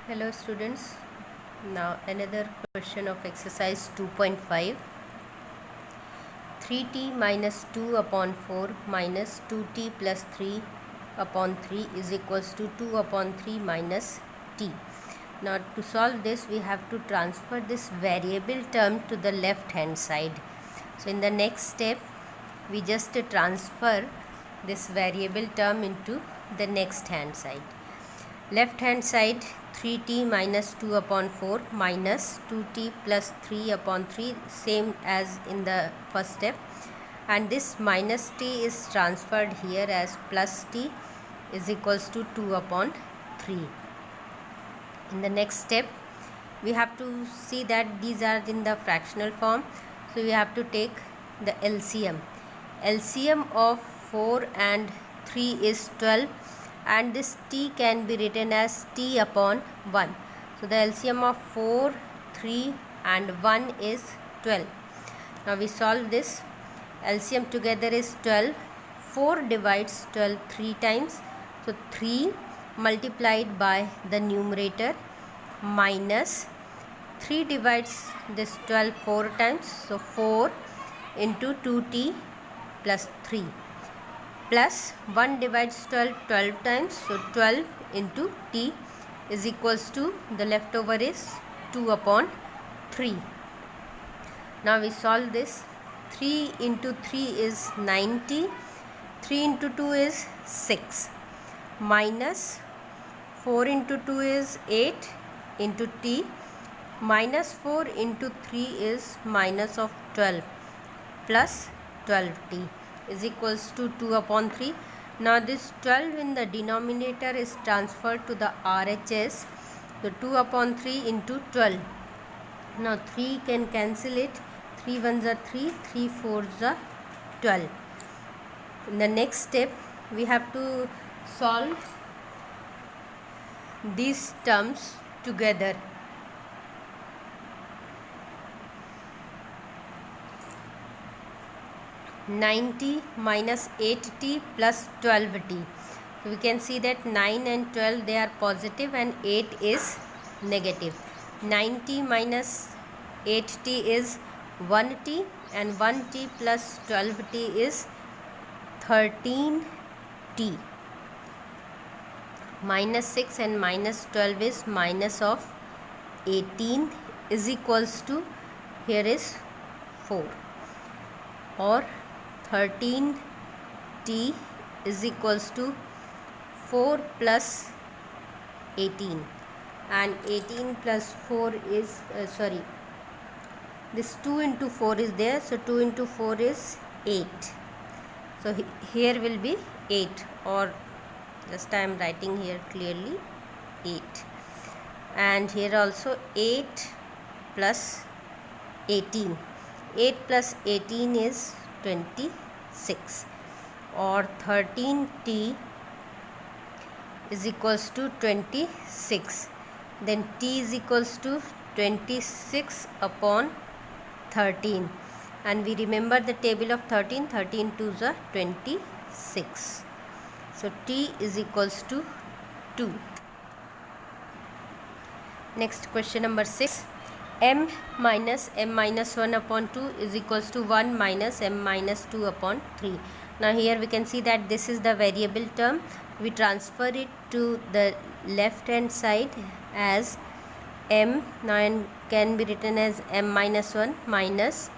Hello students, now another question of exercise 2.5. 3t minus 2 upon 4 minus 2t plus 3 upon 3 is equals to 2 upon 3 minus t. Now to solve this we have to transfer this variable term to the left hand side. So in the next step we just transfer this variable term into the next hand side. Left hand side 3t minus 2 upon 4 minus 2t plus 3 upon 3, same as in the first step, and this minus t is transferred here as plus t is equals to 2 upon 3. In the next step we have to see that these are in the fractional form, so we have to take the LCM. LCM of 4 and 3 is 12, and this t can be written as t upon 1. So the LCM of 4, 3 and 1 is 12. Now we solve this. LCM together is 12. 4 divides 12 3 times, so 3 multiplied by the numerator minus 3 divides this 12 4 times, so 4 into 2t plus 3 plus 1 divides 12 12 times, so 12 into t is equals to, the leftover is 2 upon 3. Now we solve this. 3 into 3 is 90, 3 into 2 is 6, minus 4 into 2 is 8 into t, minus 4 into 3 is minus of 12 plus 12t is equals to 2 upon 3. Now this 12 in the denominator is transferred to the RHS, so 2 upon 3 into 12. Now 3 can cancel it, 3 ones are 3, 3 fours are 12. In the next step we have to solve these terms together. (90 minus 8t plus 12t). So we can see that 9 and 12 they are positive and 8 is negative. 90 minus 8t is 1t and 1t plus 12t is 13t. Minus 6 and minus 12 is minus of 18 is equals to, here is 4, or 13t is equals to 4 plus 18, and 18 plus 4 is this 2 into 4 is there, so 2 into 4 is 8, so here will be 8, or just I am writing here clearly 8, and here also 8 plus 18, 8 plus 18 is 26, or 13t is equals to 26. Then t is equals to 26 upon 13, and we remember the table of 13, 13 twos are 26, so t is equals to 2. Next question number 6. m minus m minus 1 upon 2 is equals to 1 minus m minus 2 upon 3. Now here we can see that this is the variable term. We transfer it to the left hand side as m, now can be written as m minus 1 minus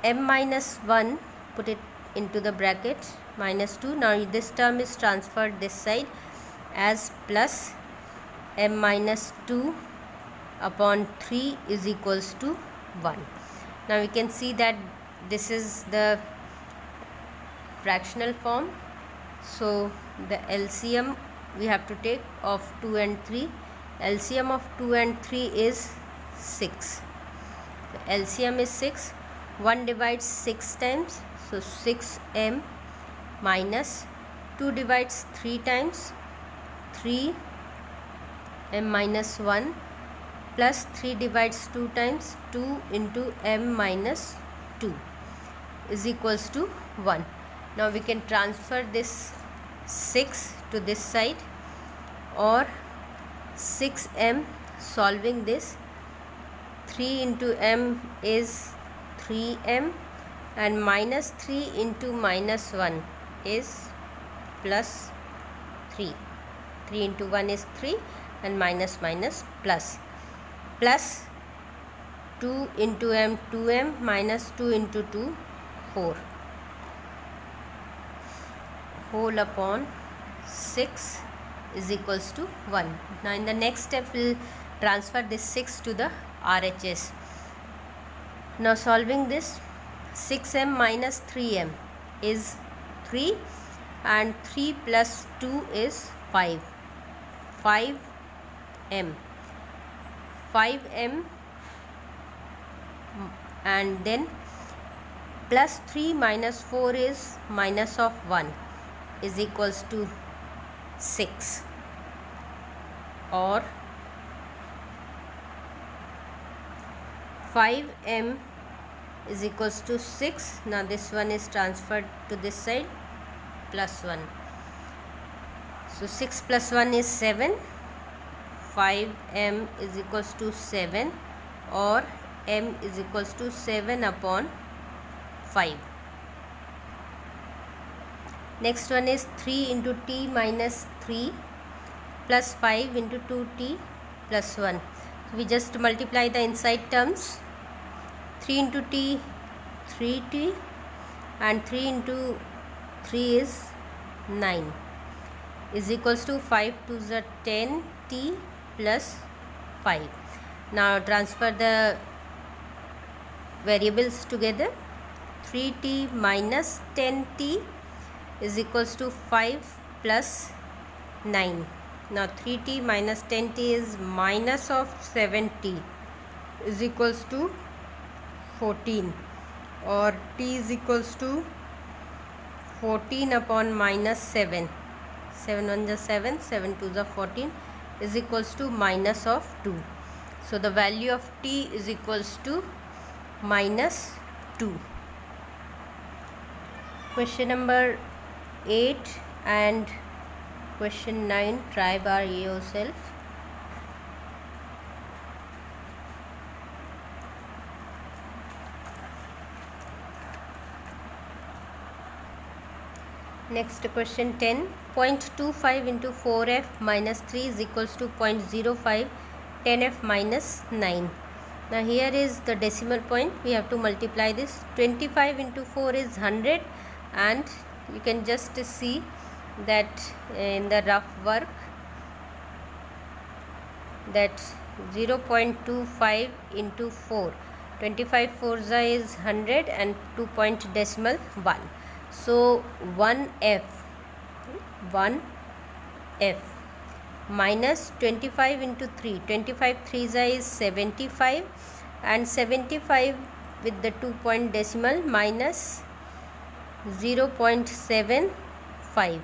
m minus 1, put it into the bracket, minus 2. Now this term is transferred this side as plus m minus 2 upon 3 is equals to 1. Now we can see that this is the fractional form, so the LCM we have to take of 2 and 3. LCM of 2 and 3 is 6. The LCM is 6. 1 divides 6 times, so 6m minus 2 divides 3 times, 3m minus 1 plus 3 divides 2 times, 2 into m minus 2 is equals to 1. Now we can transfer this 6 to this side, or 6m. Solving this, 3 into m is 3m, and minus 3 into minus 1 is plus 3. 3 into 1 is 3, and minus minus plus. Plus 2 into m, 2m, minus 2 into 2, 4. Whole upon 6 is equals to 1. Now in the next step we'll transfer this 6 to the RHS. Now solving this, 6m minus 3m is 3, and 3 plus 2 is 5. 5m. 5m, and then plus 3 minus 4 is minus of 1 is equals to 6, or 5m is equals to 6. Now this one is transferred to this side, plus 1. So 6 plus 1 is 7. 5m is equals to 7, or m is equals to 7 upon 5. Next one is 3 into t minus 3 plus 5 into 2t plus 1. So we just multiply the inside terms. 3 into t, 3t, and 3 into 3 is 9, is equals to 5 to the 10t plus 5. Now transfer the variables together. 3t minus 10t is equals to 5 plus 9. Now 3t minus 10t is minus of 7t is equals to 14, or t is equals to 14 upon minus 7. 7 1 is 7, 7 2 is 14 is equals to minus of 2. So the value of t is equals to minus 2. Question number 8 and question 9, try by yourself. Next question 10, 0.25 into 4f minus 3 is equals to 0.05 10f minus 9. Now here is the decimal point, we have to multiply this. 25 into 4 is 100, and you can just see that in the rough work that 0.25 into 4, 25 4s is 100, and 2 point decimal 1. So 1f minus 25 into 3, 25 3s is 75, and 75 with the 2 point decimal minus 0.75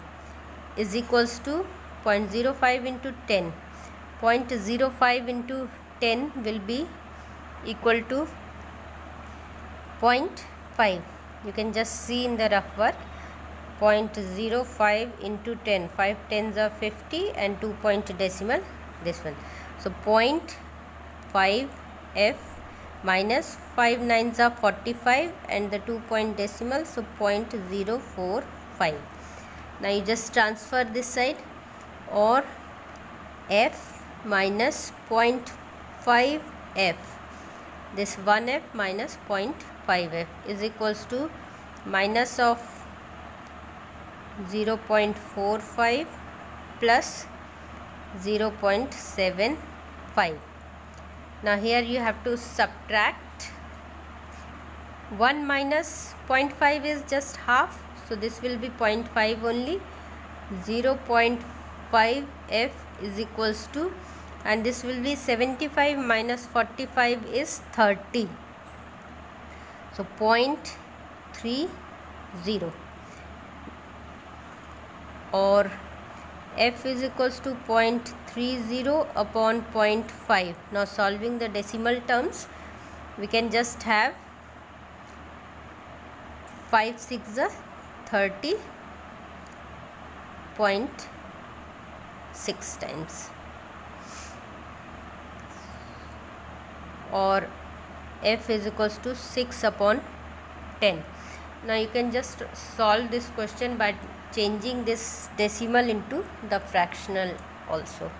is equals to 0.05 into 10. 0.05 into 10 will be equal to 0.5. You can just see in the rough work, 0.05 into 10, 5 tens are 50, and 2 point decimal this one. So 0.5f minus 5 nines are 45, and the 2 point decimal, so 0.045. Now you just transfer this side, or f minus 0.5f, this 1f minus 0.5f is equals to minus of 0.45 plus 0.75. Now here you have to subtract. 1 minus 0.5 is just half, so this will be 0.5 only. 0.5f is equals to, and this will be 75 minus 45 is 30. So 0.30, or f is equals to 0.30 upon 0.5. Now solving the decimal terms, we can just have 5 6 are 30, 0.6 times. or f is equals to 6 upon 10. Now you can just solve this question by changing this decimal into the fractional also.